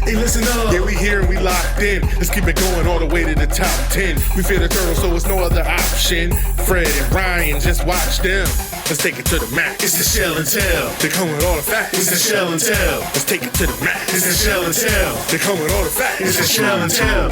Hey, listen up. Yeah, we here and we locked in. Let's keep it going all the way to the top 10. We fear the turtles, so it's no other option. Fred and Ryan, just watch them. Let's take it to the max. It's the shell and tell. They come with all the facts. It's the shell and tell. Let's take it to the max. It's the shell and tell. They come with all the facts. It's the shell and tell.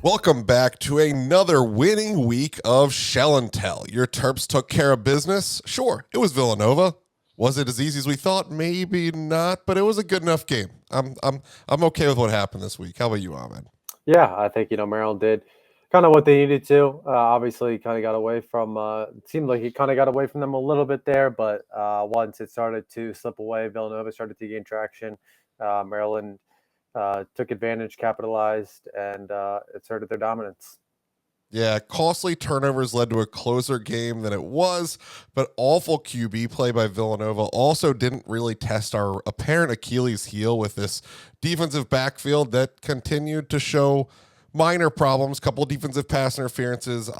Welcome back to another winning week of Shell and Tell. Your Terps took care of business. Sure, it was Villanova. Was it as easy as we thought? Maybe not, but it was a good enough game. I'm okay with what happened this week. How about you, Ahmed? Yeah, I think, Maryland did kind of what they needed to. Obviously, kind of got away from, it seemed like he kind of got away from them a little bit there, but once it started to slip away, Villanova started to gain traction. Maryland took advantage, capitalized, and asserted their dominance. Yeah, costly turnovers led to a closer game than it was, but awful QB play by Villanova also didn't really test our apparent Achilles heel with this defensive backfield that continued to show minor problems, couple defensive pass interferences.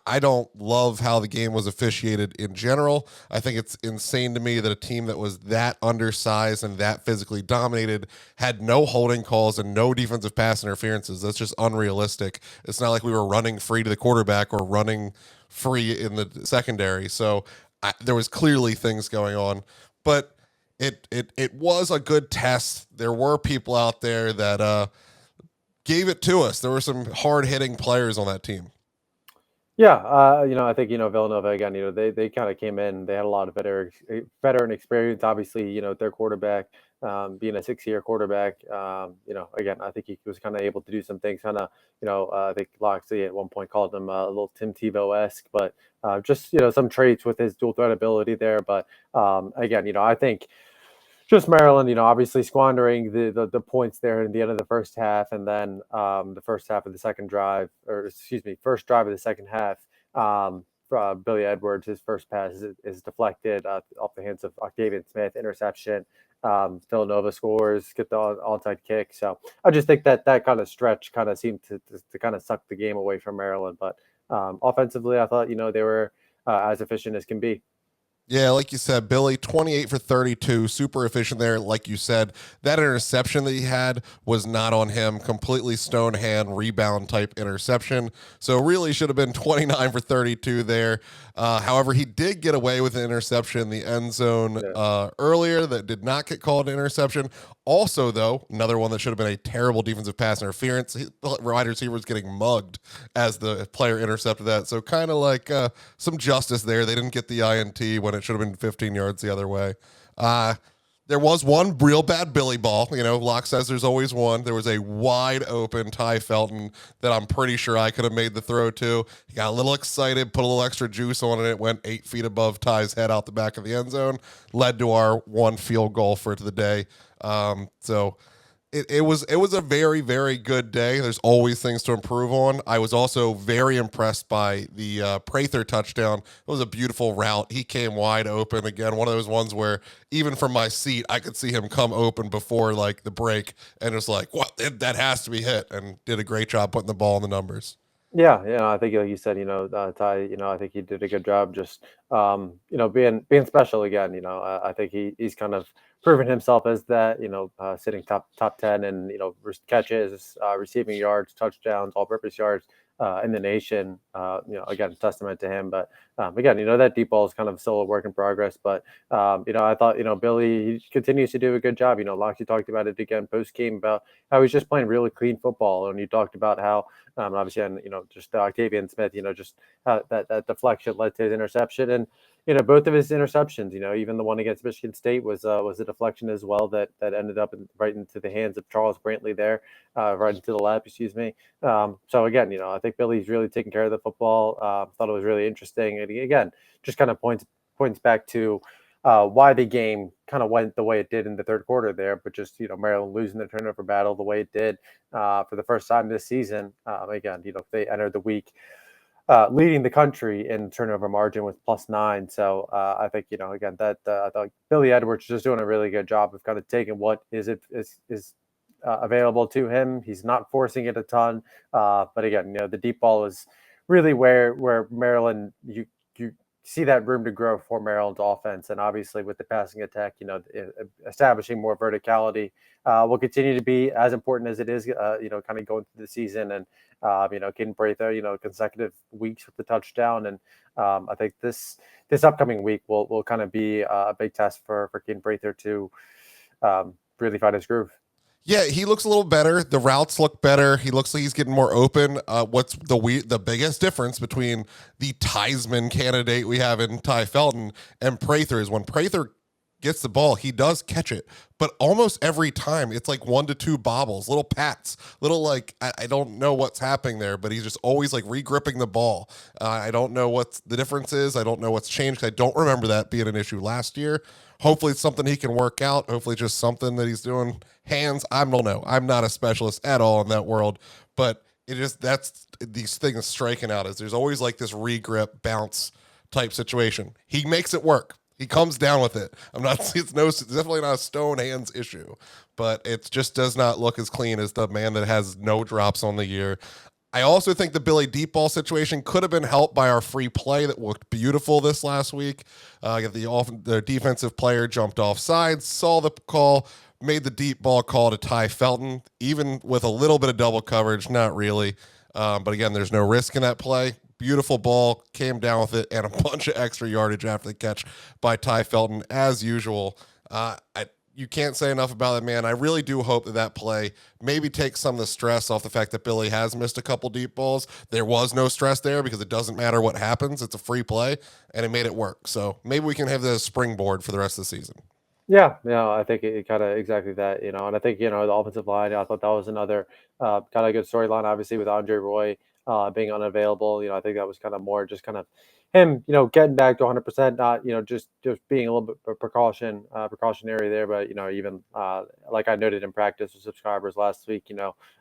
I don't love how the game was officiated in general. I think it's insane to me that a team that was that undersized and that physically dominated had no holding calls and no defensive pass interferences. That's just unrealistic. It's not like we were running free to the quarterback or running free in the secondary. So there was clearly things going on, but it was a good test. There were people out there that gave it to us. There were some hard-hitting players on that team. Yeah, I think, Villanova, again, they kind of came in. They had a lot of veteran experience, obviously, their quarterback, being a 6-year quarterback, again, I think he was kind of able to do some things kind of, I think Loxley at one point called him a little Tim Tebow-esque, but just, some traits with his dual threat ability there. But again, I think just Maryland, obviously squandering the points there in the end of the first half, and then the first drive of the second half. Billy Edwards, his first pass is deflected off the hands of Octavian Smith, interception. Villanova scores, get the onside kick. So I just think that kind of stretch kind of seemed to kind of suck the game away from Maryland. But offensively, I thought, they were as efficient as can be. Yeah, like you said, Billy, 28 for 32, super efficient there. Like you said, that interception that he had was not on him, completely stone hand rebound type interception. So really should have been 29 for 32 there. However, he did get away with an interception in the end zone earlier that did not get called an interception. Also, though, another one that should have been a terrible defensive pass interference. The wide receiver was getting mugged as the player intercepted that. So kind of like some justice there. They didn't get the INT when it should have been 15 yards the other way. There was one real bad Billy ball. Locke says there's always one. There was a wide open Ty Felton that I'm pretty sure I could have made the throw to. He got a little excited, put a little extra juice on it. It went 8 feet above Ty's head out the back of the end zone. Led to our one field goal for the day. So it was a very, very good day. There's always things to improve on. I was also very impressed by the Prather touchdown. It was a beautiful route. He came wide open again. One of those ones where even from my seat, I could see him come open before like the break, and it's like, what? That has to be hit, and did a great job putting the ball in the numbers. Yeah, I think like you said, Ty, I think he did a good job just, being special again. I think he's kind of proven himself as that, sitting top 10 and, catches, receiving yards, touchdowns, all-purpose yards in the nation. Again, testament to him. But again, that deep ball is kind of still a work in progress. But, I thought, Billy, he continues to do a good job. Loxley talked about it again post-game about how he's just playing really clean football. And he talked about how, obviously, and, just Octavian Smith, just how that deflection led to his interception. And, both of his interceptions, even the one against Michigan State was a deflection as well that ended up right into the hands of Charles Brantley there, right into the lap, excuse me. So again, I think Billy's really taking care of the football. Thought it was really interesting. And again, just kind of points back to why the game kind of went the way it did in the third quarter there, but just, Maryland losing the turnover battle the way it did for the first time this season. Again, they entered the week leading the country in turnover margin with +9. So I think again that I thought Billy Edwards is just doing a really good job of kind of taking what is available to him. He's not forcing it a ton, but again, the deep ball is really where Maryland you see that room to grow for Maryland's offense, and obviously with the passing attack, establishing more verticality will continue to be as important as it is, kind of going through the season. And Caden Prather, consecutive weeks with the touchdown, and I think this upcoming week will kind of be a big test for Caden Prather to really find his groove. Yeah, he looks a little better. The routes look better. He looks like he's getting more open. What's the biggest difference between the Theismann candidate we have in Ty Felton and Prather is when Prather gets the ball, he does catch it, but almost every time it's like 1 to 2 bobbles, little pats, little like I don't know what's happening there, but he's just always like regripping the ball. I don't know what the difference is. I don't know what's changed. I don't remember that being an issue last year. Hopefully it's something he can work out. Hopefully it's just something that he's doing. Hands, I don't know. I'm not a specialist at all in that world, but that's these things striking out is there's always like this regrip bounce type situation. He makes it work. He comes down with it. It's definitely not a stone hands issue, but it just does not look as clean as the man that has no drops on the year. I also think the Billy deep ball situation could have been helped by our free play that looked beautiful this last week. The defensive player jumped off sides, saw the call, made the deep ball call to Ty Felton, even with a little bit of double coverage, not really. But again, there's no risk in that play. Beautiful ball, came down with it, and a bunch of extra yardage after the catch by Ty Felton, as usual. You can't say enough about it, man. I really do hope that play maybe takes some of the stress off the fact that Billy has missed a couple deep balls. There was no stress there because it doesn't matter what happens. It's a free play, and it made it work. So maybe we can have that as a springboard for the rest of the season. Yeah, I think it kind of exactly that, and I think the offensive line. I thought that was another kind of good storyline. Obviously, with Andre Roy being unavailable, I think that was kind of more just kind of him, getting back to 100%, not just being a little bit precautionary there. But even like I noted in practice with subscribers last week,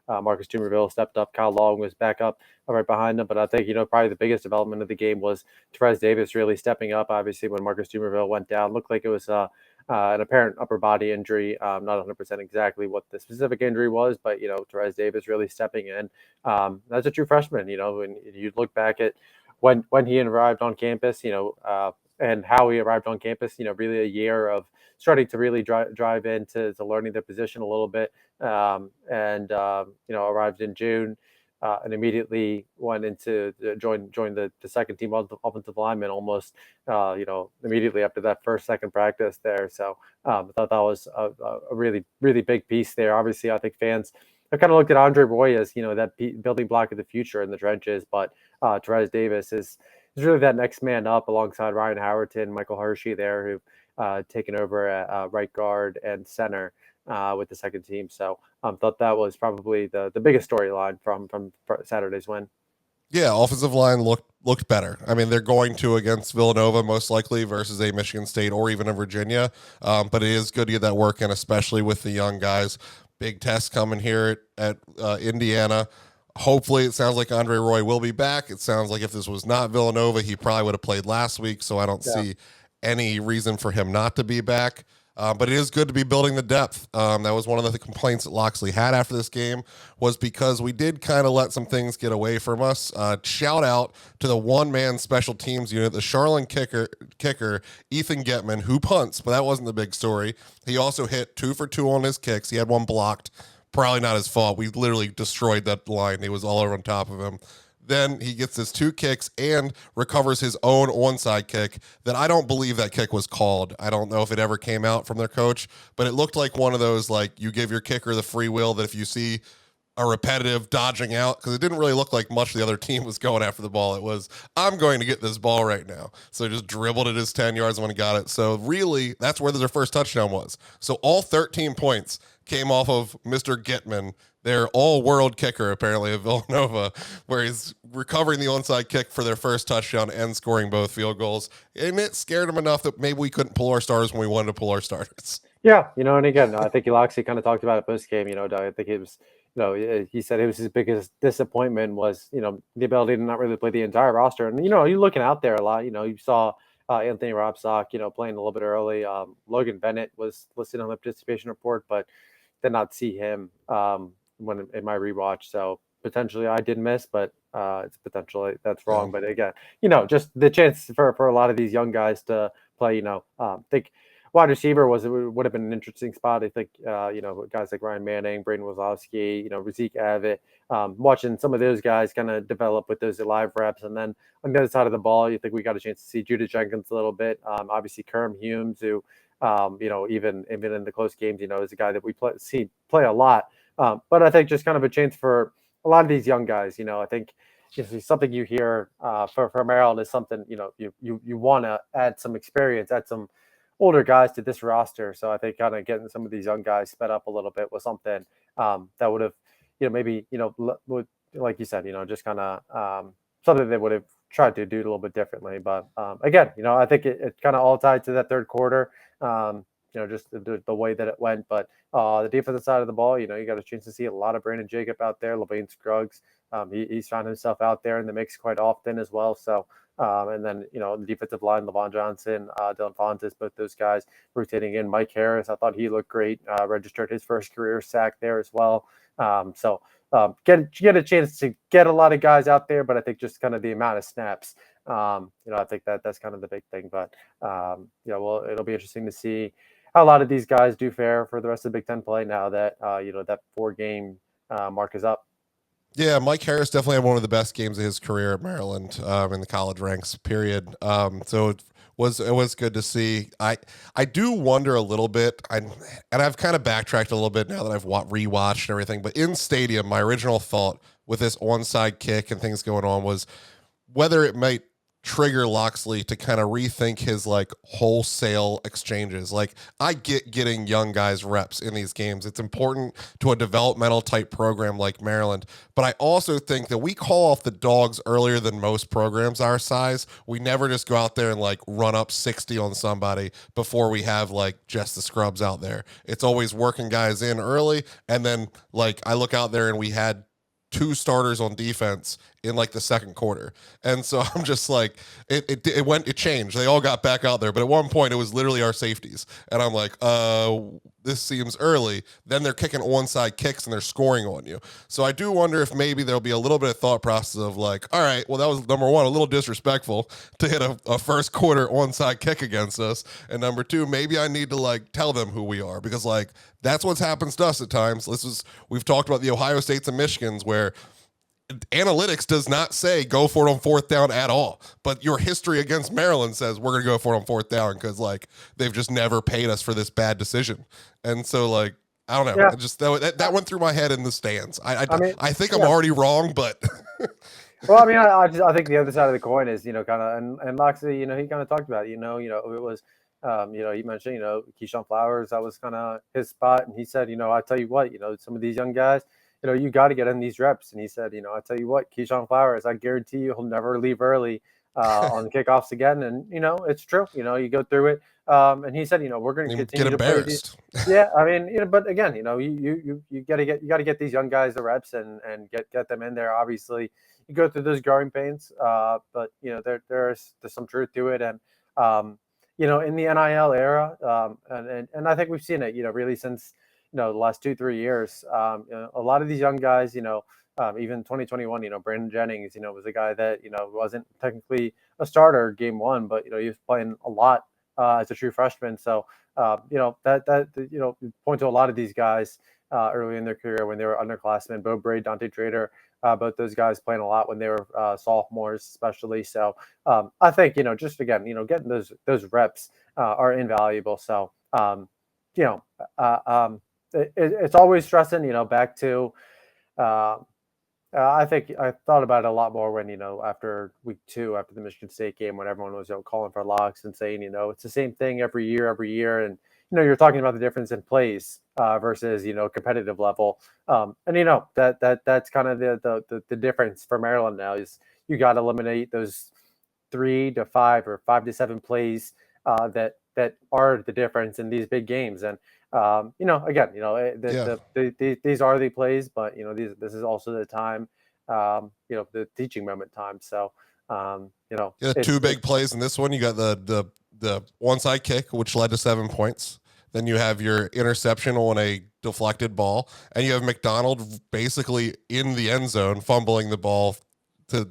Marcus Tumerville stepped up. Kyle Long was back up right behind him. But I think probably the biggest development of the game was Terez Davis really stepping up. Obviously, when Marcus Tumerville went down, looked like it was an apparent upper body injury. Not 100% exactly what the specific injury was, but Terez Davis really stepping in. That's a true freshman. When you look back at when he arrived on campus, and how he arrived on campus, really a year of starting to really drive into learning the position a little bit, and arrived in June. And immediately went into join the second team offensive lineman almost immediately after that second practice there. So I thought that was a really really big piece there. Obviously, I think fans have kind of looked at Andre Roy as that building block of the future in the trenches, but Terez Davis is really that next man up alongside Ryan Howerton, Michael Hershey there, who taken over at right guard and center with the second team. So thought that was probably the biggest storyline from Saturday's win. Yeah, offensive line looked better. I mean, they're going to against Villanova most likely versus a Michigan State or even a Virginia. But it is good to get that work in, especially with the young guys. Big test coming here at Indiana. Hopefully, it sounds like Andre Roy will be back. It sounds like if this was not Villanova, he probably would have played last week. So I don't see any reason for him not to be back. But it is good to be building the depth. That was one of the complaints that Loxley had after this game, was because we did kind of let some things get away from us. Shout out to the one-man special teams unit, the Charlotte kicker, Ethan Getman, who punts, but that wasn't the big story. He also hit 2 for 2 on his kicks. He had one blocked. Probably not his fault. We literally destroyed that line. He was all over on top of him. Then he gets his 2 kicks and recovers his own onside kick that I don't believe that kick was called. I don't know if it ever came out from their coach, but it looked like one of those, like, you give your kicker the free will that if you see a repetitive dodging out, because it didn't really look like much the other team was going after the ball. It was, I'm going to get this ball right now. So he just dribbled it his 10 yards when he got it. So really, that's where their first touchdown was. So all 13 points came off of Mr. Getman, their all-world kicker, apparently, of Villanova, where he's recovering the onside kick for their first touchdown and scoring both field goals. And it scared him enough that maybe we couldn't pull our stars when we wanted to pull our starters. Yeah, and again, I think Eloxy kind of talked about it post game. I think it was, he said it was his biggest disappointment was, the ability to not really play the entire roster. And you're looking out there a lot. You saw Anthony Robsock, playing a little bit early. Logan Bennett was listed on the participation report, but did not see him when in my rewatch. So potentially I did miss, but it's potentially that's Yeah. wrong. But again, just the chance for a lot of these young guys to play. Think wide receiver would have been an interesting spot. I think guys like Ryan Manning, Braden Wazowski, Razik Abbott, watching some of those guys kind of develop with those live reps, and then on the other side of the ball, you think we got a chance to see Judah Jenkins a little bit. Obviously, Kerm Humes, who even in the close games, is a guy that we see play a lot. But I think just kind of a chance for a lot of these young guys. I think if something you hear for Maryland is something you want to add some experience, add some older guys to this roster. So I think kind of getting some of these young guys sped up a little bit was something that would have, maybe would, like you said, just kind of something they would have tried to do a little bit differently. But again, I think it kind of all tied to that third quarter. Just the way that it went. But the defensive side of the ball, you got a chance to see a lot of Brandon Jacob out there, LaVane Scruggs. He's found himself out there in the mix quite often as well. So, and then, the defensive line, Levon Johnson, Dylan Fontes, both those guys rotating in. Mike Harris, I thought he looked great, registered his first career sack there as well. Get a chance to get a lot of guys out there, but I think just kind of the amount of snaps, I think that's kind of the big thing. But, well, it'll be interesting to see how a lot of these guys do fare for the rest of the Big Ten play now that, that 4-game mark is up. Yeah, Mike Harris definitely had one of the best games of his career at Maryland in the college ranks. Period. So it was good to see. I do wonder a little bit, and I've kind of backtracked a little bit now that I've rewatched and everything. But in stadium, my original thought with this onside kick and things going on was whether it might trigger Loxley to kind of rethink his like wholesale exchanges. Like I get getting young guys reps in these games. It's important to a developmental type program like Maryland. But I also think that we call off the dogs earlier than most programs our size. We never just go out there and like run up 60 on somebody before we have like just the scrubs out there. It's always working guys in early. And then like I look out there and we had 2 starters on defense in like the second quarter. And so I'm just like, it changed. They all got back out there. But at one point it was literally our safeties. And I'm like, this seems early. Then they're kicking onside kicks and they're scoring on you. So I do wonder if maybe there'll be a little bit of thought process of like, all right, well, that was number one, a little disrespectful to hit a first quarter onside kick against us. And number two, maybe I need to like tell them who we are because like that's what happens to us at times. We've talked about the Ohio States and Michigans where analytics does not say go for it on fourth down at all, but your history against Maryland says we're going to go for it on fourth down because like they've just never paid us for this bad decision. And so like I don't know, Yeah. just that went through my head in the stands. I think I'm yeah. already wrong, but Well, I mean, I think the other side of the coin is, kind of, and Moxley, he kind of talked about it, it was, he mentioned, Keyshawn Flowers, that was kind of his spot. And he said, I tell you what, some of these young guys, you got to get in these reps. And he said, I tell you what, Keyshawn Flowers, I guarantee you he'll never leave early on kickoffs again. And, it's true, you go through it. And he said, we're going to continue get to play these. embarrassed. Yeah, I mean, but again, you got to get these young guys the reps and get them in there. Obviously, you go through those growing pains, but there's some truth to it. And in the NIL era, and I think we've seen it, really since the last 2-3 years. A lot of these young guys, even 2021, Brandon Jennings, was a guy that wasn't technically a starter game one, but he was playing a lot as a true freshman. So point to a lot of these guys early in their career when they were underclassmen. Bo Bray, Dante Trader, both those guys playing a lot when they were sophomores, especially. So I think just again, getting those reps are invaluable. So it's always stressing. Back to. I think I thought about it a lot more when, after week 2, after the Michigan State game, when everyone was calling for locks and saying, it's the same thing every year. And, you're talking about the difference in plays versus, competitive level. And, that's kind of the difference for Maryland now is you got to eliminate those 3 to 5 or 5 to 7 plays that that are the difference in these big games. And again, Yeah. these are the plays, but this is also the time, the teaching moment time. So Yeah, two big plays in this one. You got the onside kick, which led to 7 points. Then you have your interception on a deflected ball, and you have McDonald basically in the end zone fumbling the ball to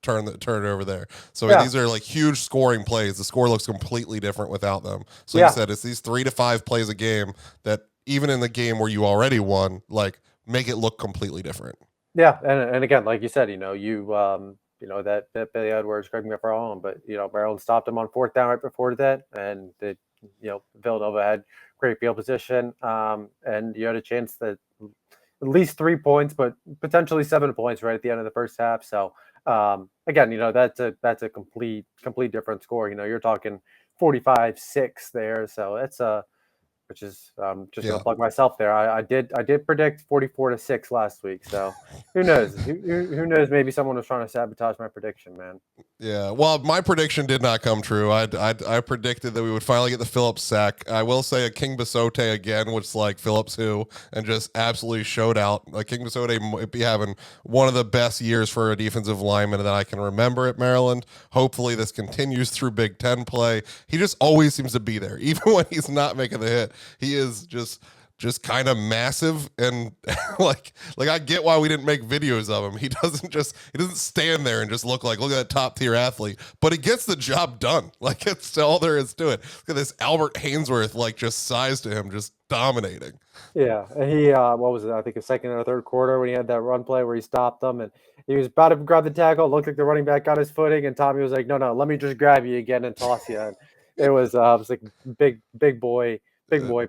turn it over there. So yeah, these are like huge scoring plays. The score looks completely different without them. So you yeah, said it's these 3 to 5 plays a game that even in the game where you already won, like make it look completely different. yeah. And again, like you said, that Billy Edwards, correct me if I'm wrong, but Maryland stopped him on fourth down right before that, and Villanova had great field position, and you had a chance that at least 3 points, but potentially 7 points right at the end of the first half. So again, that's a complete different score. You're talking 45-6 there. So it's a which is just Yeah. gonna plug myself there. I did predict 44-6 last week. So who knows? Who knows? Maybe someone was trying to sabotage my prediction, man. Yeah, well, my prediction did not come true. I predicted that we would finally get the Phillips sack. I will say a King Basote again, which like Phillips who, and just absolutely showed out. Like King Basote might be having one of the best years for a defensive lineman that I can remember at Maryland. Hopefully this continues through Big Ten play. He just always seems to be there, even when he's not making the hit. He is just kind of massive and like I get why we didn't make videos of him. He doesn't stand there and just look at that top tier athlete, but he gets the job done. Like it's all there is to it. Look at this Albert Hainsworth, like just size to him, just dominating. Yeah, and he what was it? I think a second or third quarter when he had that run play where he stopped them and he was about to grab the tackle. It looked like the running back got his footing, and Tommy was like, "No, no, let me just grab you again and toss you." And it was like big boy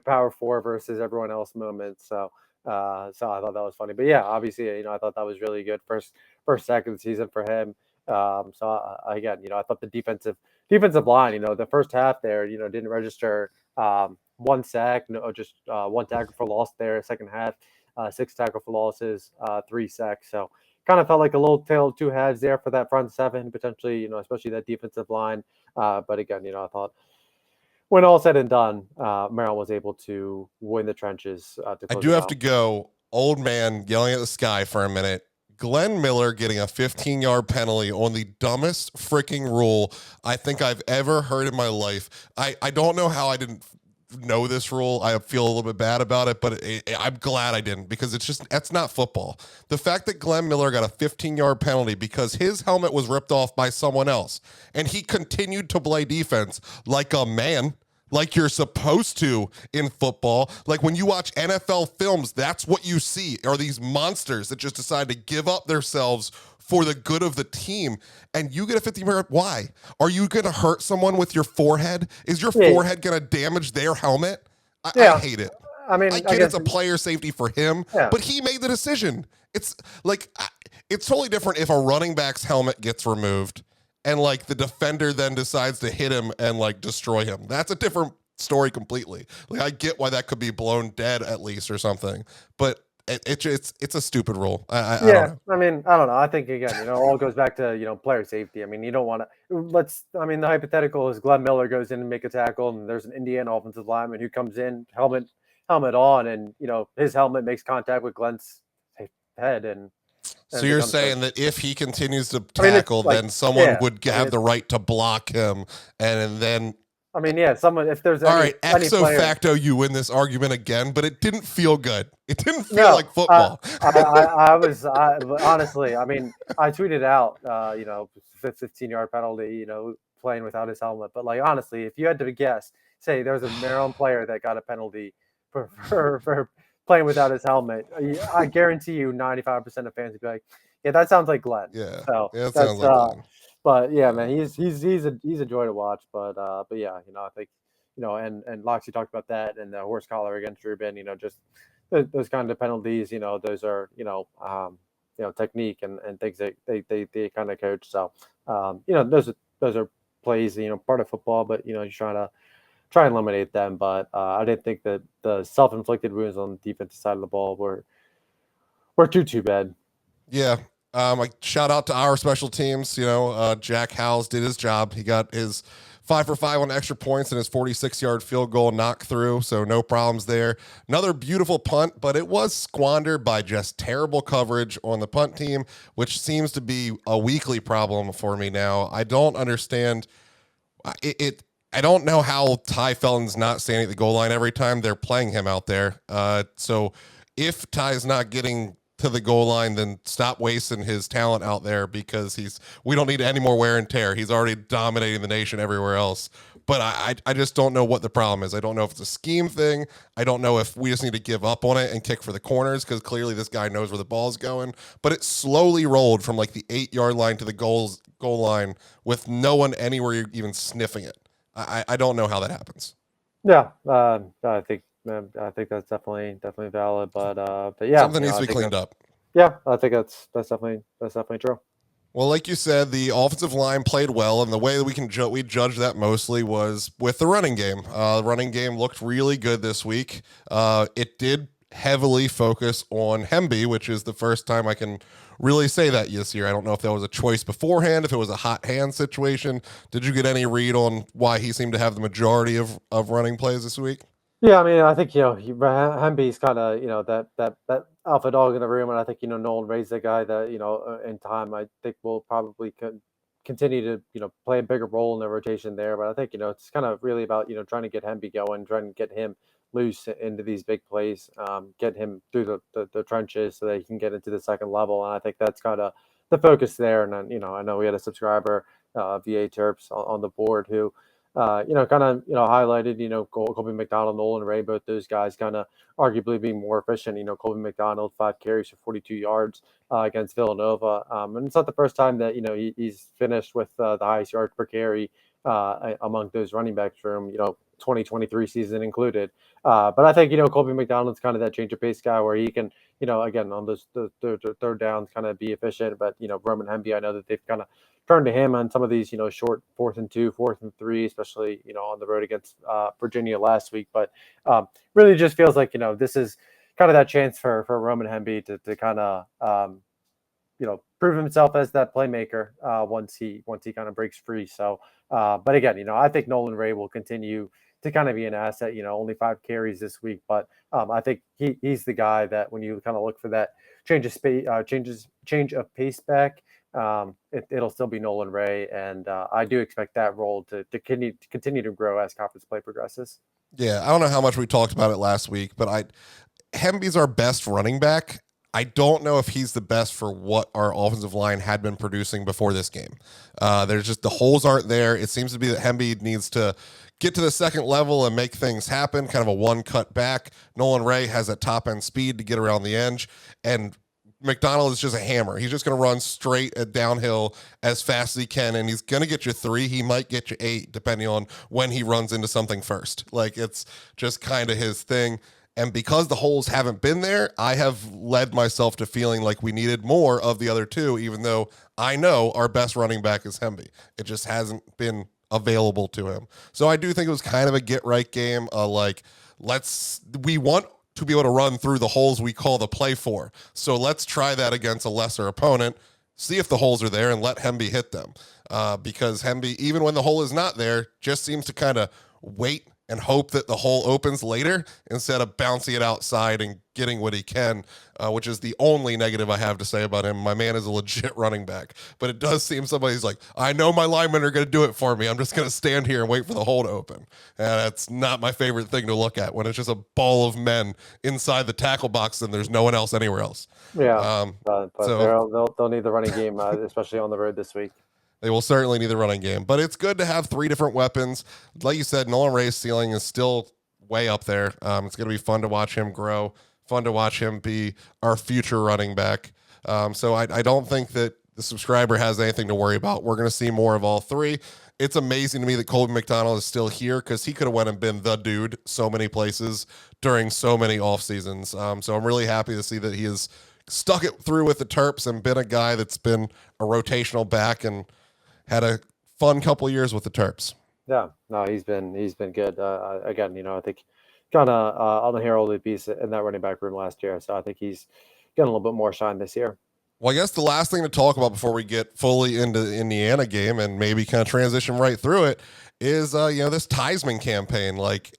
power four versus everyone else moment. So I thought that was funny. But yeah, obviously, I thought that was really good first sack of the season for him. Again, I thought the defensive line, the first half there, didn't register one sack, no, just one tackle for loss there. Second half, 6 tackle for losses, 3 sacks. So kind of felt like a little tale of two halves there for that front seven, potentially, especially that defensive line. But again, I thought when all said and done, Maryland was able to win the trenches to I close do it have to out. go old man yelling at the sky for a minute. Glenn Miller getting a 15-yard penalty on the dumbest freaking rule I think I've ever heard in my life. I don't know how I didn't know this rule. I feel a little bit bad about it, but I'm glad I didn't because that's not football. The fact that Glenn Miller got a 15-yard penalty because his helmet was ripped off by someone else and he continued to play defense like a man, like you're supposed to in football. Like when you watch NFL films, that's what you see are these monsters that just decide to give up themselves for the good of the team. And you get a 50-yard. Why? Are you going to hurt someone with your forehead? Is your Yeah, forehead going to damage their helmet? I yeah. hate it. I I mean, I get it's guess a player safety for him, yeah, but he made the decision. It's like it's totally different if a running back's helmet gets removed and like the defender then decides to hit him and like destroy him. That's a different story completely. Like I get why that could be blown dead at least or something, but it's a stupid rule. I don't yeah. know. I mean, I don't know. I think again, all goes back to player safety. I mean, you don't want to. Let's. I mean, the hypothetical is Glenn Miller goes in and make a tackle, and there's an Indiana offensive lineman who comes in helmet on, and his helmet makes contact with Glenn's head, and So it you're becomes a. saying that if he continues to I mean, it's tackle, like then someone yeah. would I mean, have the right to block him, and then yeah. Someone if there's all any right, any exo player. facto, you win this argument again, but it didn't feel good. It didn't feel No, like football. honestly, I mean, I tweeted out, 15-yard penalty, playing without his helmet. But like, honestly, if you had to guess, say there was a Maryland player that got a penalty for playing without his helmet, I guarantee you 95% of fans would be like, yeah, that sounds like Glenn. Yeah, So yeah, it sounds that's, like Glenn. but yeah, Yeah. man, he's a joy to watch. But yeah, I think, and Loxy talked about that and the horse collar against Ruben, just those kind of penalties, those are, technique and things that they kind of coach. So, those are plays, part of football, but you're trying to eliminate them. But I didn't think that the self-inflicted wounds on the defensive side of the ball were too bad. Yeah. Like shout out to our special teams. Jack Howes did his job. He got his 5 for 5 on extra points and his 46-yard field goal knocked through, so no problems there. Another beautiful punt, but it was squandered by just terrible coverage on the punt team, which seems to be a weekly problem for me now. I don't understand it. I don't know how Ty Felton's not standing at the goal line every time they're playing him out there. So if Ty's not getting to the goal line, then stop wasting his talent out there, because we don't need any more wear and tear. He's already dominating the nation everywhere else. But I just don't know what the problem is. I don't know if it's a scheme thing. I don't know if we just need to give up on it and kick for the corners, because clearly this guy knows where the ball's going. But it slowly rolled from like the 8-yard line to the goal line with no one anywhere even sniffing it. I don't know how that happens. Yeah, I think that's definitely valid, but yeah, something needs to be cleaned up. Yeah, I think that's definitely true. Well, like you said, the offensive line played well, and the way that we judge that mostly was with the running game. The running game looked really good this week. It did heavily focus on Hemby, which is the first time I can really say that this year. I don't know if that was a choice beforehand, if it was a hot hand situation. Did you get any read on why he seemed to have the majority of running plays this week? Yeah, I mean, I think Hemby's kind of that alpha dog in the room, and I think Nolan Ray's the guy that in time I think will probably continue to play a bigger role in the rotation there. But I think it's kind of really about trying to get Hemby going, trying to get him loose into these big plays, get him through the trenches so that he can get into the second level, and I think that's kind of the focus there. And then I know we had a subscriber, VA Terps on the board who. Kind of, highlighted, Colby McDonald, Nolan Ray, both those guys kind of arguably being more efficient. Colby McDonald, 5 carries for 42 yards against Villanova. And it's not the first time that, he's finished with the highest yards per carry among those running backs from, 2023 season included. But I think, Colby McDonald's kind of that change of pace guy where he can, again, on those third downs kind of be efficient. But, Roman Hemby, I know that they've kind of turn to him on some of these, short 4th and 2, 4th and 3, especially, on the road against Virginia last week. But really just feels like, this is kind of that chance for Roman Hemby to kind of, prove himself as that playmaker once he kind of breaks free. So, but again, I think Nolan Ray will continue to kind of be an asset, only 5 carries this week. But I think he's the guy that when you kind of look for that change of pace back, it'll still be Nolan Ray, and I do expect that role to continue to grow as conference play progresses. Yeah, I don't know how much we talked about it last week, but Hemby's our best running back. I don't know if he's the best for what our offensive line had been producing before this game. There's just the holes aren't there. It seems to be that Hemby needs to get to the second level and make things happen, kind of a one cut back. Nolan Ray has that top end speed to get around the edge, and McDonald is just a hammer. He's just going to run straight downhill as fast as he can, and he's going to get you 3. He might get you 8, depending on when he runs into something first. Like, it's just kind of his thing. And because the holes haven't been there, I have led myself to feeling like we needed more of the other two, even though I know our best running back is Hemby. It just hasn't been available to him. So I do think it was kind of a get-right game. We want to be able to run through the holes we call the play for. So let's try that against a lesser opponent, see if the holes are there, and let Hemby hit them. Because Hemby, even when the hole is not there, just seems to kind of wait and hope that the hole opens later instead of bouncing it outside and getting what he can, which is the only negative I have to say about him. My man is a legit running back, but it does seem somebody's like, I know my linemen are going to do it for me. I'm just going to stand here and wait for the hole to open. And that's not my favorite thing to look at when it's just a ball of men inside the tackle box and there's no one else anywhere else. Yeah, but they'll need the running game, especially on the road this week. They will certainly need the running game, but it's good to have 3 different weapons. Like you said, Nolan Ray's ceiling is still way up there. It's going to be fun to watch him grow, fun to watch him be our future running back. So I don't think that the subscriber has anything to worry about. We're going to see more of all 3. It's amazing to me that Colby McDonald is still here because he could have went and been the dude so many places during so many off seasons. So I'm really happy to see that he has stuck it through with the Terps and been a guy that's been a rotational back and had a fun couple years with the Terps. Yeah, no, he's been good. Again, I think kind of on the heralded piece in that running back room last year. So I think he's getting a little bit more shine this year. Well, I guess the last thing to talk about before we get fully into the Indiana game and maybe kind of transition right through it is, this Theismann campaign. Like,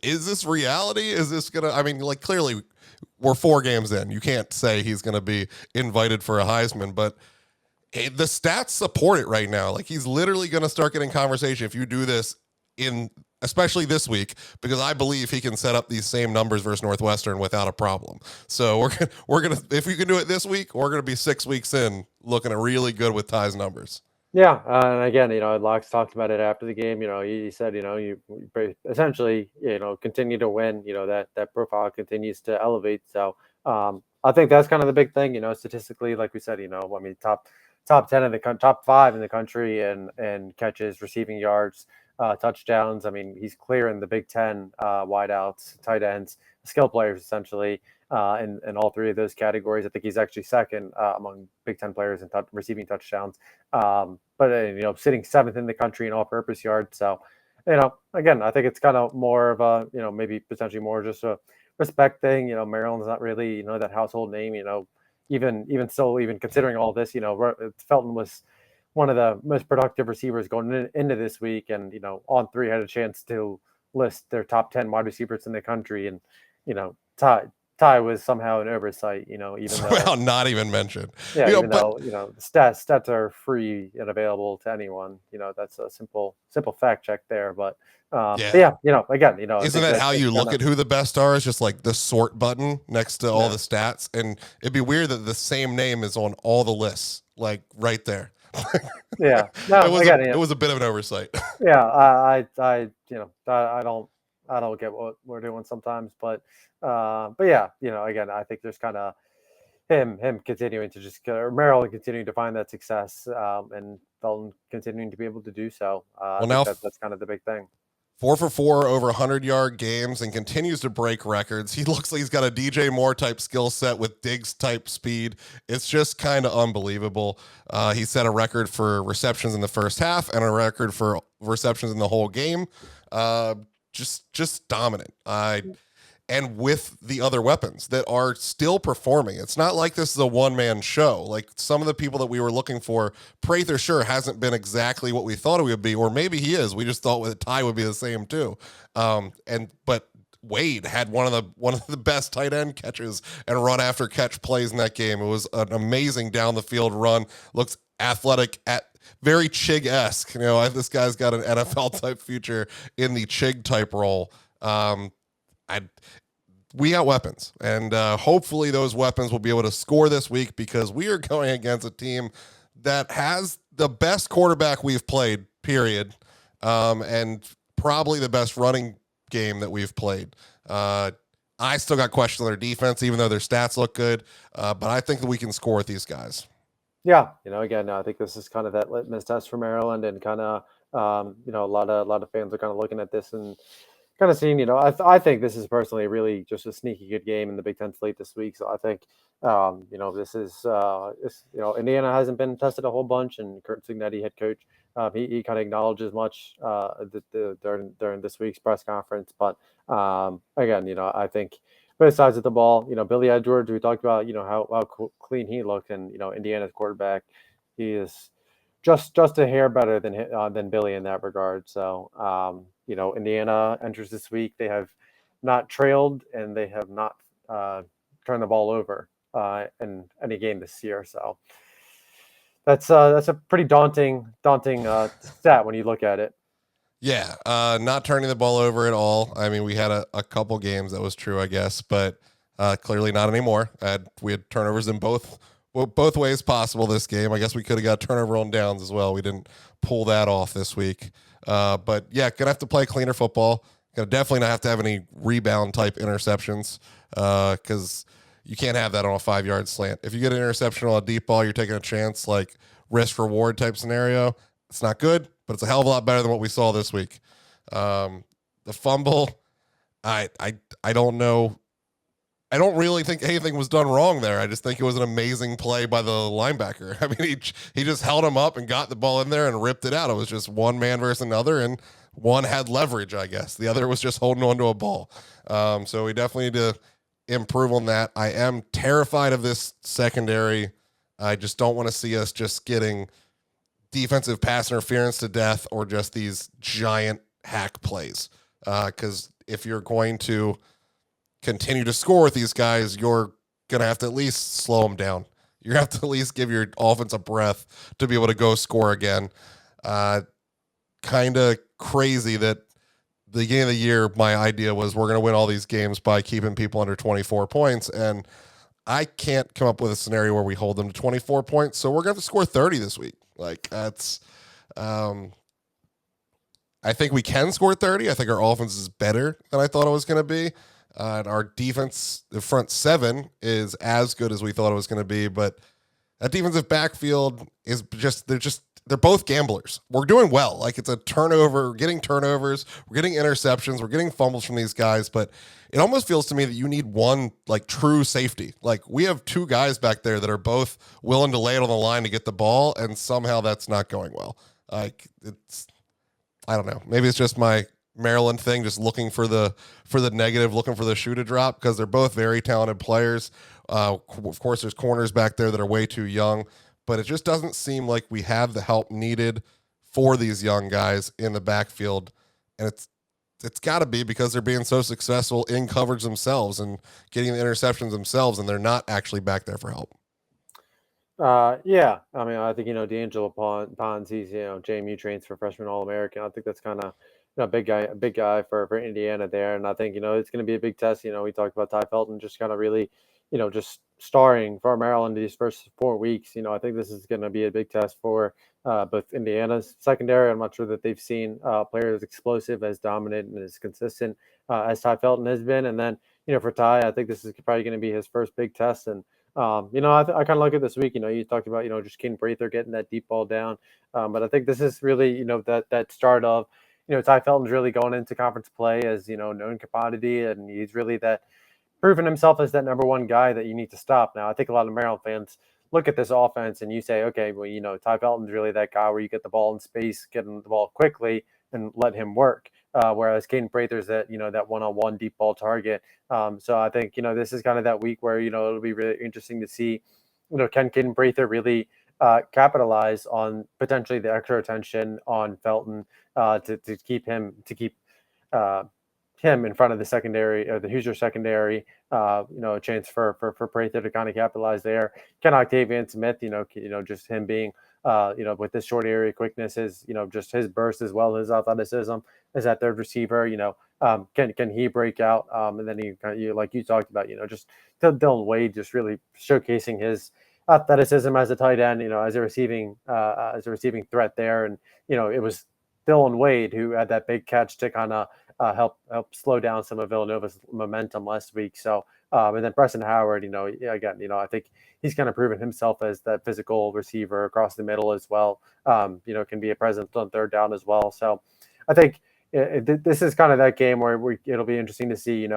is this reality? Is this going to, I mean, like, clearly we're 4 games in. You can't say he's going to be invited for a Heisman, but the stats support it right now. Like, he's literally going to start getting conversation if you do this especially this week, because I believe he can set up these same numbers versus Northwestern without a problem. So we're gonna if we can do it this week, we're gonna be 6 weeks in looking at really good with Ty's numbers. Yeah, and again, Locks talked about it after the game. He said, you essentially, continue to win. That profile continues to elevate. So I think that's kind of the big thing. Statistically, like we said, I mean, top 10 in the top 5 in the country and catches, receiving yards, touchdowns. I mean, he's clear in the Big Ten, wideouts, tight ends, skill players, essentially, in all 3 of those categories. I think he's actually second among Big Ten players in receiving touchdowns. But sitting 7th in the country in all-purpose yards. So, again, I think it's kind of more of a, maybe potentially more just a respect thing. Maryland's not really, that household name. Even still, even considering all this, Felton was one of the most productive receivers going into this week, and On3 had a chance to list their top 10 wide receivers in the country, and Ty was somehow an oversight. Even though Well, not even mentioned. yeah, even though the stats are free and available to anyone. That's a simple fact check there. But again, isn't that how you look at who the best are? Is just like the sort button next to all the stats, and it'd be weird that the same name is on all the lists, like right there. Yeah, no, it was a bit of an oversight. Yeah, I don't get what we're doing sometimes, but yeah, again, I think there's kind of him continuing to Maryland continuing to find that success, and Felton continuing to be able to do so. Well, now that's kind of the big thing. 4 for 4 over 100-yard games and continues to break records. He looks like he's got a DJ Moore type skill set with Diggs type speed. It's just kind of unbelievable. He set a record for receptions in the first half and a record for receptions in the whole game. Just dominant. And with the other weapons that are still performing. It's not like this is a one-man show. Like some of the people that we were looking for, Prather sure hasn't been exactly what we thought it would be, or maybe he is. We just thought that Ty would be the same too. But Wade had one of the best tight end catches and run after catch plays in that game. It was an amazing down the field run. Looks athletic, very Chig-esque. This guy's got an NFL type future in the Chig type role. We got weapons, and hopefully those weapons will be able to score this week, because we are going against a team that has the best quarterback we've played, period, and probably the best running game that we've played. I still got questions on their defense, even though their stats look good, but I think that we can score with these guys. Yeah, again, I think this is kind of that litmus test for Maryland, and kind of, a lot of fans are kind of looking at this and kind of seeing, I think this is personally really just a sneaky good game in the Big Ten slate this week. So I think, this is, Indiana hasn't been tested a whole bunch, and Kurt Cignetti, head coach, he kind of acknowledged as much during this week's press conference. But again, I think both sides of the ball, Billy Edwards, we talked about, how clean he looked, and Indiana's quarterback, he is just a hair better than Billy in that regard. So Indiana enters this week. They have not trailed, and they have not turned the ball over in any game this year. So that's a pretty daunting stat when you look at it. Yeah, not turning the ball over at all. I mean, we had a couple games that was true, I guess, but clearly not anymore. We had turnovers in both ways possible this game. I guess we could have got turnover on downs as well. We didn't pull that off this week. But yeah, gonna have to play cleaner football. Gonna definitely not have to have any rebound type interceptions, because you can't have that on a 5-yard slant. If you get an interception on a deep ball, you're taking a chance, like risk reward type scenario. It's not good, but it's a hell of a lot better than what we saw this week. The fumble, I don't know. I don't really think anything was done wrong there. I just think it was an amazing play by the linebacker. I mean, he just held him up and got the ball in there and ripped it out. It was just one man versus another, and one had leverage, I guess. The other was just holding on to a ball. So we definitely need to improve on that. I am terrified of this secondary. I just don't want to see us just getting defensive pass interference to death or just these giant hack plays. Because if you're going to continue to score with these guys, you're going to have to at least slow them down. You have to at least give your offense a breath to be able to go score again. Kind of crazy that the beginning of the year, my idea was we're going to win all these games by keeping people under 24 points. And I can't come up with a scenario where we hold them to 24 points. So we're going to have to score 30 this week. Like that's, I think we can score 30. I think our offense is better than I thought it was going to be. And our defense, the front seven, is as good as we thought it was going to be. But that defensive backfield is they're both gamblers. We're doing well. Like it's a turnover, we're getting turnovers, we're getting interceptions, we're getting fumbles from these guys. But it almost feels to me that you need one like true safety. Like we have two guys back there that are both willing to lay it on the line to get the ball, and somehow that's not going well. Like I don't know. Maybe it's just my Maryland thing, just looking for the negative, looking for the shoe to drop, because they're both very talented players. Of course, there's corners back there that are way too young, but it just doesn't seem like we have the help needed for these young guys in the backfield. And it's got to be because they're being so successful in coverage themselves and getting the interceptions themselves, and they're not actually back there for help. Yeah. I mean, I think, D'Angelo Pons, he's, JMU trains for freshman All-American. I think that's kind of, a big guy for Indiana there. And I think, it's going to be a big test. We talked about Ty Felton just kind of really, just starring for Maryland these first 4 weeks. I think this is going to be a big test for both Indiana's secondary. I'm not sure that they've seen players as explosive, as dominant, and as consistent as Ty Felton has been. And then, for Ty, I think this is probably going to be his first big test. And, I kind of look at this week, you talked about, just Caden Prather getting that deep ball down. But I think this is really, that start of, Ty Felton's really going into conference play as, known commodity. And he's really proven himself as that number one guy that you need to stop. Now, I think a lot of Maryland fans look at this offense and you say, okay, well, Ty Felton's really that guy where you get the ball in space, get him the ball quickly and let him work. Whereas Caden Prather's that, that one-on-one deep ball target. So I think, this is kind of that week where, it'll be really interesting to see, can Caden Prather really capitalize on potentially the extra attention on Felton to keep him in front of the secondary or the Hoosier secondary, a chance for Prather to kind of capitalize there. Can Octavian Smith, just him being, with this short area quickness, his, just his burst as well, his athleticism as that third receiver, can he break out? And then he like you talked about, just Dylan Wade just really showcasing his athleticism as a tight end, as a receiving threat there. And, it was Dylan Wade who had that big catch to kind of help slow down some of Villanova's momentum last week. So, and then Preston Howard, again, I think he's kind of proven himself as that physical receiver across the middle as well. Can be a presence on third down as well. So I think this is kind of that game where it'll be interesting to see,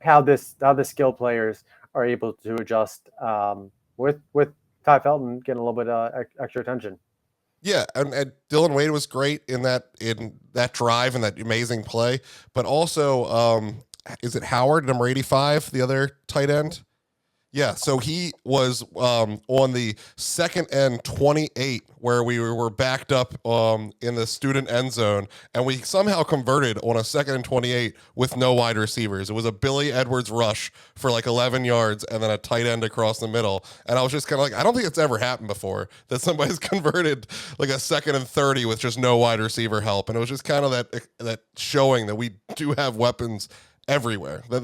how the skill players are able to adjust with Ty Felton getting a little bit extra attention. Yeah, and Dylan Wade was great in that drive and that amazing play. But also, is it Howard, number 85, the other tight end? Yeah, so he was on the second and 28 where we were backed up in the student end zone, and we somehow converted on a second and 28 with no wide receivers. It was a Billy Edwards rush for like 11 yards and then a tight end across the middle. And I was just kind of like, I don't think it's ever happened before that somebody's converted like a second and 30 with just no wide receiver help. And it was just kind of that showing that we do have weapons everywhere, that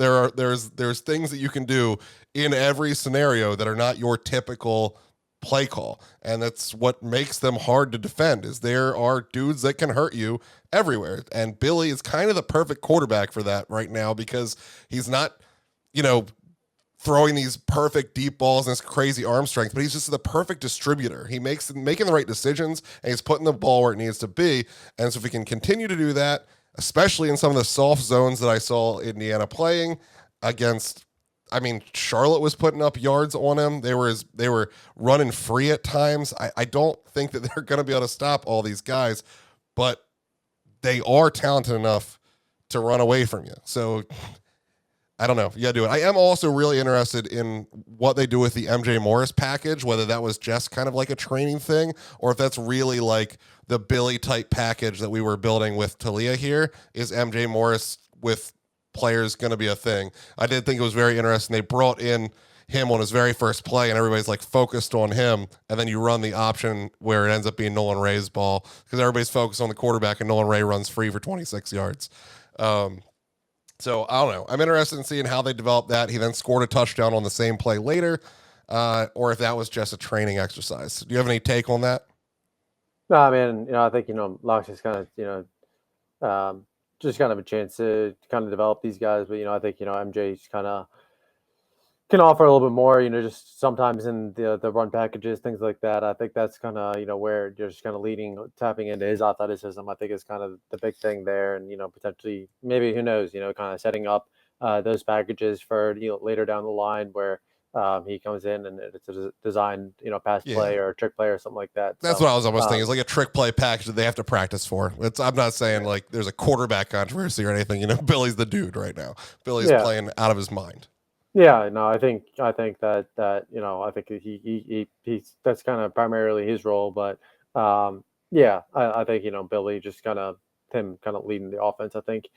there's things that you can do in every scenario that are not your typical play call, and that's what makes them hard to defend. Is there are dudes that can hurt you everywhere, and Billy is kind of the perfect quarterback for that right now because he's not throwing these perfect deep balls and this crazy arm strength, but he's just the perfect distributor. He making the right decisions, and he's putting the ball where it needs to be. And so if we can continue to do that, especially in some of the soft zones that I saw Indiana playing against, Charlotte was putting up yards on him. They were running free at times. I don't think that they're going to be able to stop all these guys, but they are talented enough to run away from you. So I don't know. You got to do it. I am also really interested in what they do with the MJ Morris package, whether that was just kind of like a training thing or if that's really like the Billy type package that we were building with Talia here. Is MJ Morris with players going to be a thing? I did think it was very interesting. They brought in him on his very first play and everybody's like focused on him. And then you run the option where it ends up being Nolan Ray's ball because everybody's focused on the quarterback and Nolan Ray runs free for 26 yards. So I don't know. I'm interested in seeing how they develop that. He then scored a touchdown on the same play later, or if that was just a training exercise. Do you have any take on that? No, I mean, I think Locke's just kind of just kind of a chance to kind of develop these guys, but I think MJ's kind of can offer a little bit more, just sometimes in the run packages, things like that. I think that's kind of, where you're just kind of tapping into his athleticism. I think is kind of the big thing there. And, potentially, maybe, who knows, kind of setting up those packages for, later down the line where he comes in and it's a designed, pass play Yeah. or trick play or something like that. That's what I was almost thinking. It's like a trick play package that they have to practice for. I'm not saying like there's a quarterback controversy or anything. Billy's the dude right now. Billy's playing out of his mind. Yeah, no, I think that I think he's that's kind of primarily his role, but yeah, I think Billy just kind of him kind of leading the offense. I think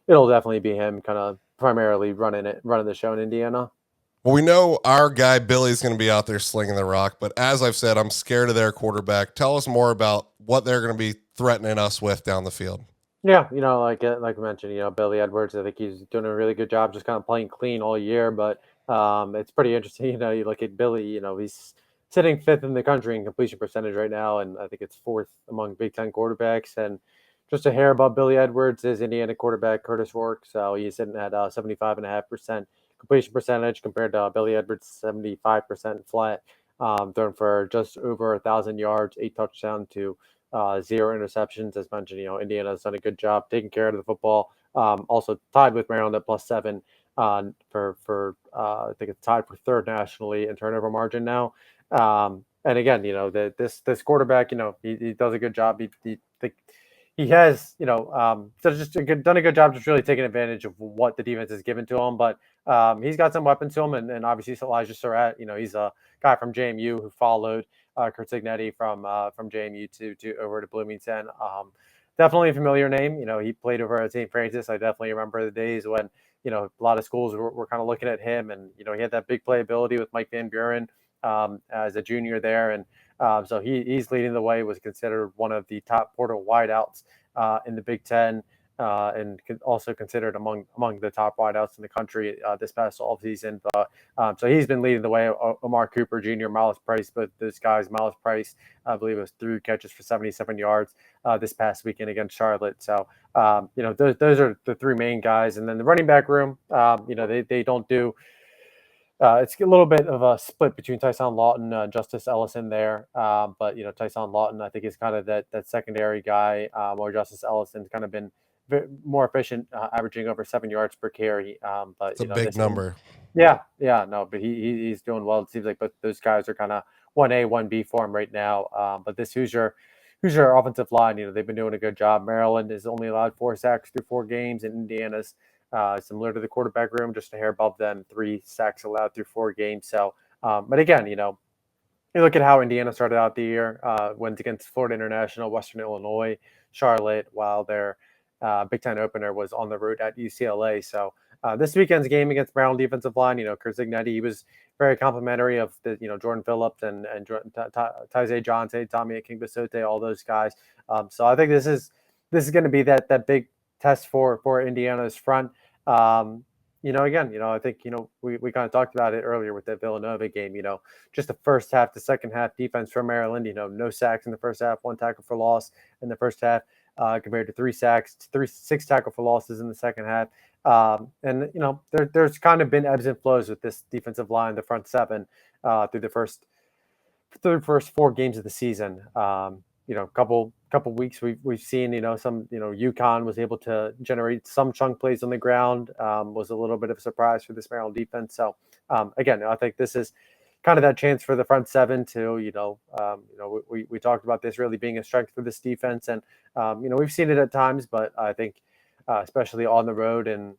it'll definitely be him kind of primarily running the show in Indiana. Well, we know our guy Billy's going to be out there slinging the rock, but as I've said, I'm scared of their quarterback. Tell us more about what they're going to be threatening us with down the field. Yeah, like I mentioned, Billy Edwards. I think he's doing a really good job, just kind of playing clean all year. But it's pretty interesting. You look at Billy. He's sitting fifth in the country in completion percentage right now, and I think it's fourth among Big Ten quarterbacks. And just a hair above Billy Edwards is Indiana quarterback Curtis Rourke. So he's sitting at 75.5% completion percentage compared to Billy Edwards 75% flat. Thrown for just over 1,000 yards, 8 touchdowns to 0 interceptions. As mentioned, Indiana's done a good job taking care of the football. Also tied with Maryland at +7 for I think it's tied for third nationally in turnover margin now. And again, this quarterback, he does a good job. He has, so done a good job just really taking advantage of what the defense has given to him. But he's got some weapons to him, and obviously Elijah Surratt, he's a guy from JMU who followed Kurt Signetti from JMU to over to Bloomington. Definitely a familiar name. He played over at St. Francis. I definitely remember the days when a lot of schools were kind of looking at him, and he had that big playability with Mike Van Buren as a junior there, and so he's leading the way. Was considered one of the top portal wideouts in the Big Ten. And also considered among the top wideouts in the country this past offseason. So he's been leading the way. Omar Cooper Jr., Miles Price, but those guys, Miles Price, I believe it was 3 catches for 77 yards this past weekend against Charlotte. So, those are the 3 main guys. And then the running back room, they don't do it's a little bit of a split between Tyson Lawton, Justice Ellison there. But, Tyson Lawton, I think, is kind of that secondary guy, or Justice Ellison's kind of been more efficient, averaging over 7 yards per carry. But it's a big number. Yeah, no, but he's doing well. It seems like both those guys are kind of 1A, 1B form right now. But this Hoosier offensive line, they've been doing a good job. Maryland has only allowed 4 sacks through 4 games, and Indiana's similar to the quarterback room, just a hair above them, 3 sacks allowed through 4 games. So, but again, you look at how Indiana started out the year, wins against Florida International, Western Illinois, Charlotte, while their Big Ten opener was on the road at UCLA. So this weekend's game against Maryland defensive line, Kurt Signetti, he was very complimentary of the, Jordan Phillips and Tyze Johnson, Tommy Akingbissote, all those guys. So I think this is going to be that big test for Indiana's front. Again, I think, we kind of talked about it earlier with the Villanova game, just the first half, the second half defense for Maryland, no sacks in the first half, 1 tackle for loss in the first half, compared to 3 sacks, 6 tackle for losses in the second half. And, there's kind of been ebbs and flows with this defensive line, the front 7, through the first 4 games of the season. Couple weeks we've seen, some, UConn was able to generate some chunk plays on the ground, was a little bit of a surprise for this Maryland defense. So, again, I think this is kind of that chance for the front 7 to, we talked about this really being a strength for this defense. And, we've seen it at times, but I think, especially on the road and,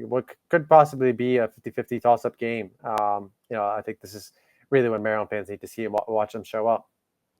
what could possibly be a 50-50 toss-up game. I think this is really when Maryland fans need to see and watch them show up.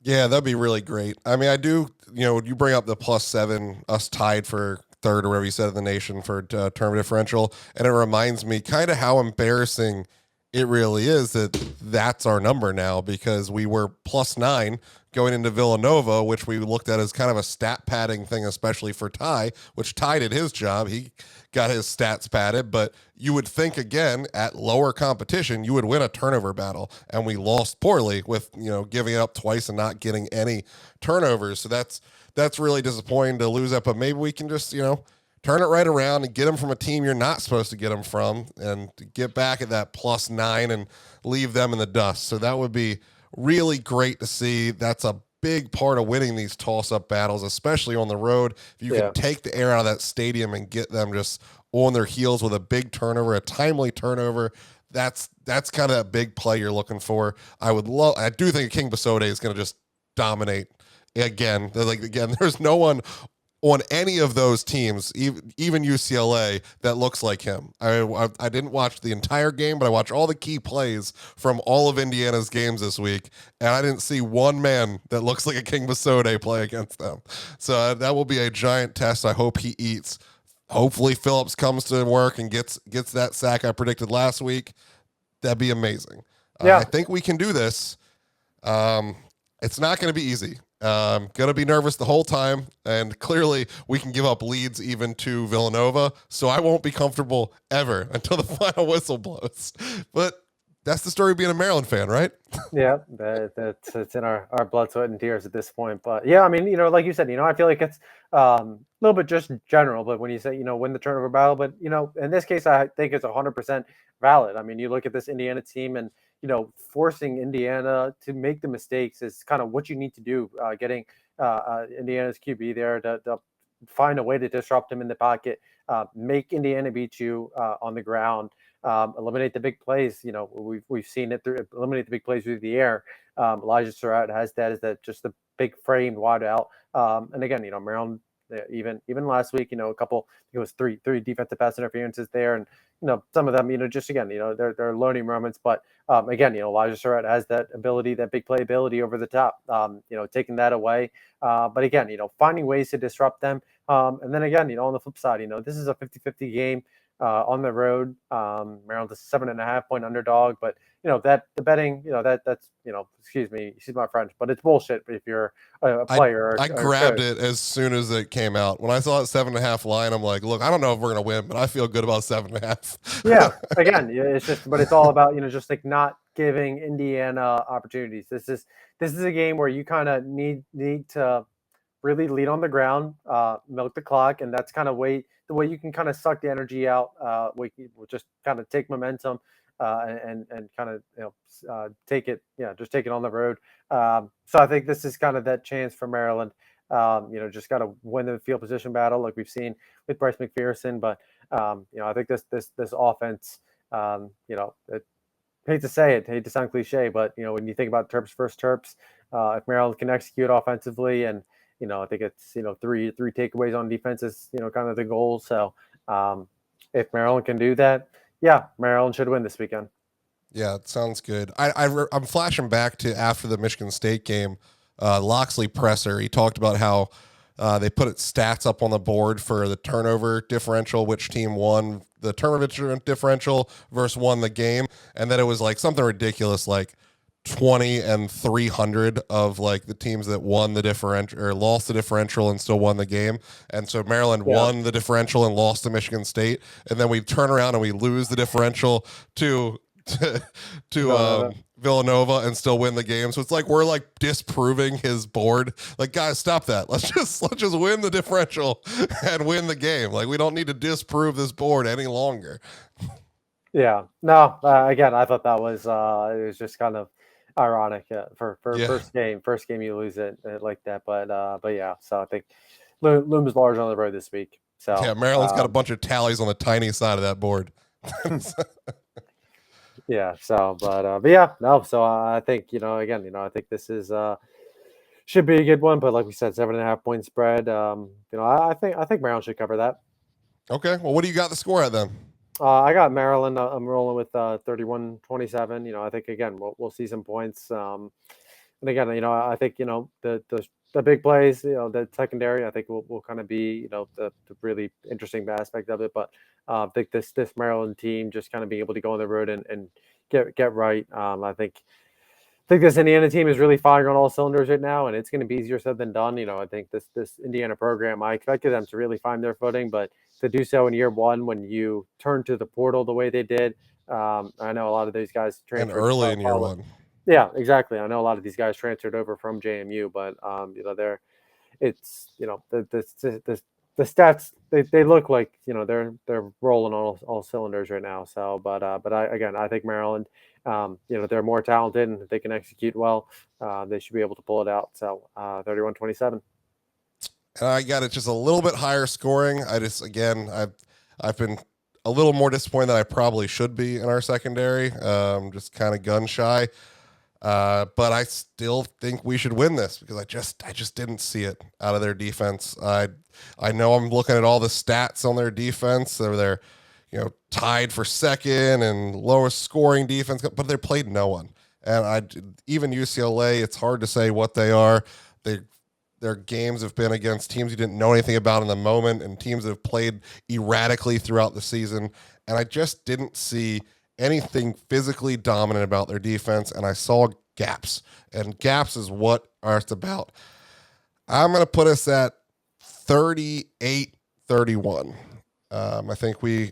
Yeah, that'd be really great. I mean, I do, you bring up the +7, us tied for third or whatever you said in the nation for term differential. And it reminds me kind of how embarrassing it really is that that's our number now, because we were +9 going into Villanova, which we looked at as kind of a stat padding thing, especially for Ty, which Ty did his job. He got his stats padded, but you would think, again, at lower competition, you would win a turnover battle, and we lost poorly with, giving it up twice and not getting any turnovers. So that's really disappointing to lose that, but maybe we can just, turn it right around and get them from a team you're not supposed to get them from, and get back at that +9 and leave them in the dust. So that would be really great to see. That's a big part of winning these toss-up battles, especially on the road. If you can take the air out of that stadium and get them just on their heels with a big turnover, a timely turnover, that's kind of a big play you're looking for. I do think King Basode is going to just dominate again. There's no one on any of those teams, even UCLA, that looks like him. I didn't watch the entire game, but I watched all the key plays from all of Indiana's games this week, and I didn't see one man that looks like a King Basode play against them. So that will be a giant test. I hope he eats. Hopefully Phillips comes to work and gets that sack I predicted last week. That'd be amazing. Yeah. I think we can do this. It's not going to be easy. Going to be nervous the whole time, and clearly we can give up leads even to Villanova, so I won't be comfortable ever until the final whistle blows. But that's the story of being a Maryland fan, right? Yeah, it's in our blood, sweat, and tears at this point. But yeah, I mean, like you said, I feel like it's a little bit just general. But when you say, win the turnover battle, but in this case, I think it's 100% valid. I mean, you look at this Indiana team, and forcing Indiana to make the mistakes is kind of what you need to do. Getting Indiana's QB there to find a way to disrupt him in the pocket, make Indiana beat you on the ground. Eliminate the big plays. We've seen it through eliminate the big plays through the air. Elijah Surratt has that as that just the big frame wide out. And again, Maryland even last week, a couple, I think it was three defensive pass interferences there, and some of them, just again, they're learning moments. But again, Elijah Surratt has that ability, that big play ability over the top. Taking that away. But again, finding ways to disrupt them. And then again, on the flip side, this is a 50-50 game. On the road, Maryland's a 7.5-point underdog, but that the betting, that's excuse my French, but it's bullshit if you're a player. I grabbed it as soon as it came out. When I saw it 7.5 line, I'm like, look, I don't know if we're gonna win, but I feel good about 7.5. Yeah, again, it's just, but it's all about just like not giving Indiana opportunities. This is a game where you kind of need to really lead on the ground, milk the clock, and that's kind of the way you can kind of suck the energy out. We just kind of take momentum and kind of take it, just take it on the road. So I think this is kind of that chance for Maryland. Just got to win the field position battle like we've seen with Bryce McPherson. But I think this offense, hate to say it, hate to sound cliche, but when you think about Terps versus Terps, if Maryland can execute offensively, and I think it's three takeaways on defense is kind of the goal. So if Maryland can do that, yeah, Maryland should win this weekend. Yeah, it sounds good. I'm flashing back to after the Michigan State game, Loxley presser. He talked about how they put stats up on the board for the turnover differential, which team won the turnover differential versus won the game, and that it was like something ridiculous, like 20 and 300 of like the teams that won the differential or lost the differential and still won the game. And so Maryland won the differential and lost to Michigan State, and then we turn around and we lose the differential to Villanova and still win the game. So it's like we're like disproving his board. Like, guys, stop that. Let's just win the differential and win the game. Like, we don't need to disprove this board any longer. Yeah. No. Again, I thought that was it was just kind of ironic for first game you lose it like that. But yeah. So I think looms large on the road this week. So yeah, Maryland's got a bunch of tallies on the tiny side of that board. Yeah. So, but yeah, no. So I think again, I think this is should be a good one. But like we said, 7.5 point spread. I think Maryland should cover that. Okay. Well, what do you got the score at then? I got Maryland. I'm rolling with 31-27. I think again we'll see some points. And again, I think the big plays, the secondary, I think will kind of be the really interesting aspect of it. But I think this Maryland team just kind of being able to go on the road and get right. I think this Indiana team is really firing on all cylinders right now, and it's going to be easier said than done. I think this Indiana program, I expected them to really find their footing, but to do so in year one when you turn to the portal the way they did, I know a lot of these guys And transferred early in year one. Yeah, exactly. I know a lot of these guys transferred over from JMU, but they're it's the stats they look like they're rolling on all cylinders right now. So, but I think Maryland, they're more talented and if they can execute well, they should be able to pull it out. So 31-27. And I got it just a little bit higher scoring. I've been a little more disappointed than I probably should be in our secondary. Just kind of gun shy. But I still think we should win this because I just didn't see it out of their defense. I know I'm looking at all the stats on their defense. They're tied for second and lowest scoring defense, but they played no one. And even UCLA, it's hard to say what they are. Their games have been against teams you didn't know anything about in the moment and teams that have played erratically throughout the season. And I just didn't see anything physically dominant about their defense, and I saw gaps. And gaps is what it's about. I'm going to put us at 38-31. I think we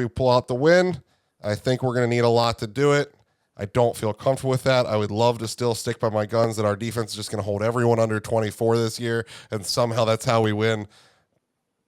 pull out the win. I think we're going to need a lot to do it. I don't feel comfortable with that. I would love to still stick by my guns that our defense is just going to hold everyone under 24 this year, and somehow that's how we win.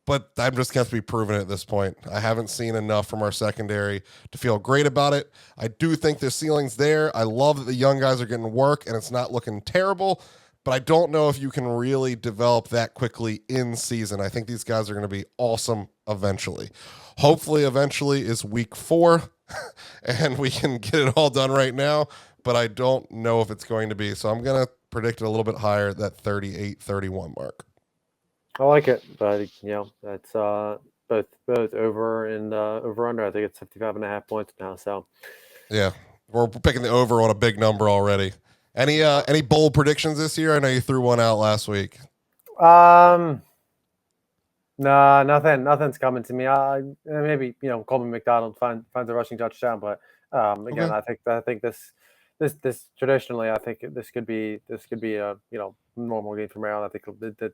But I'm just going to be proven at this point. I haven't seen enough from our secondary to feel great about it. I do think the ceiling's there. I love that the young guys are getting work, and it's not looking terrible. But I don't know if you can really develop that quickly in season. I think these guys are going to be awesome eventually. Hopefully, eventually is week 4, and we can get it all done right now. But I don't know if it's going to be. So I'm going to predict it a little bit higher, that 38-31 mark. I like it, but that's both over and over under. I think it's 55.5 points now. So yeah, we're picking the over on a big number already. Any bold predictions this year? I know you threw one out last week. No, nothing's coming to me. Maybe Coleman McDonald finds a rushing touchdown, but again, okay. I think this traditionally, I think this could be a normal game for Maryland. I think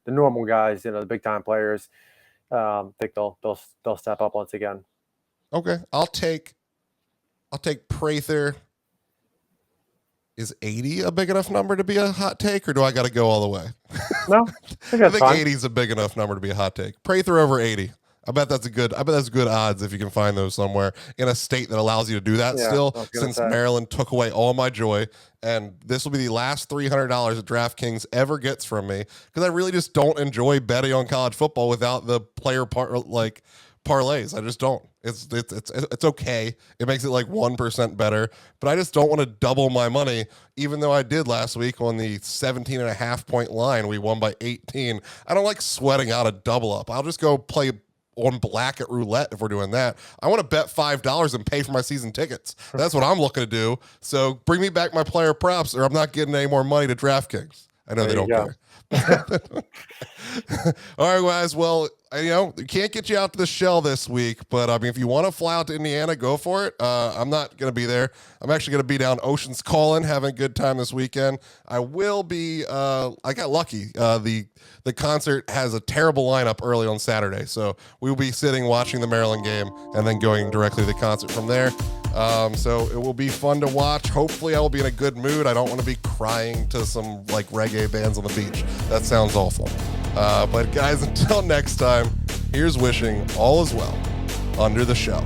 the normal guys, the big time players, think they'll step up once again. Okay, I'll take Prather. Is 80 a big enough number to be a hot take, or do I got to go all the way? No, I think 80 is a big enough number to be a hot take. Prather over 80. I bet that's good odds if you can find those somewhere in a state that allows you to do that still, since Maryland took away all my joy. And this will be the last $300 that DraftKings ever gets from me, because I really just don't enjoy betting on college football without the player parlays. I just don't. It's okay. It makes it like 1% better, but I just don't want to double my money, even though I did last week on the 17.5 point line. We won by 18. I don't like sweating out a double up. I'll just go play on black at roulette if we're doing that. I want to bet $5 and pay for my season tickets. That's what I'm looking to do. So bring me back my player props, or I'm not getting any more money to DraftKings. I know they don't care. All right, guys. Well, you can't get you out to the shell this week, but I mean, if you want to fly out to Indiana, go for it. I'm not going to be there. I'm actually going to be down Oceans Calling, having a good time this weekend. I will be. I got lucky. The concert has a terrible lineup early on Saturday, so we will be sitting watching the Maryland game and then going directly to the concert from there. So it will be fun to watch. Hopefully I will be in a good mood. I don't want to be crying to some like reggae bands on the beach. That sounds awful. But guys, until next time, here's wishing all is well under the shell.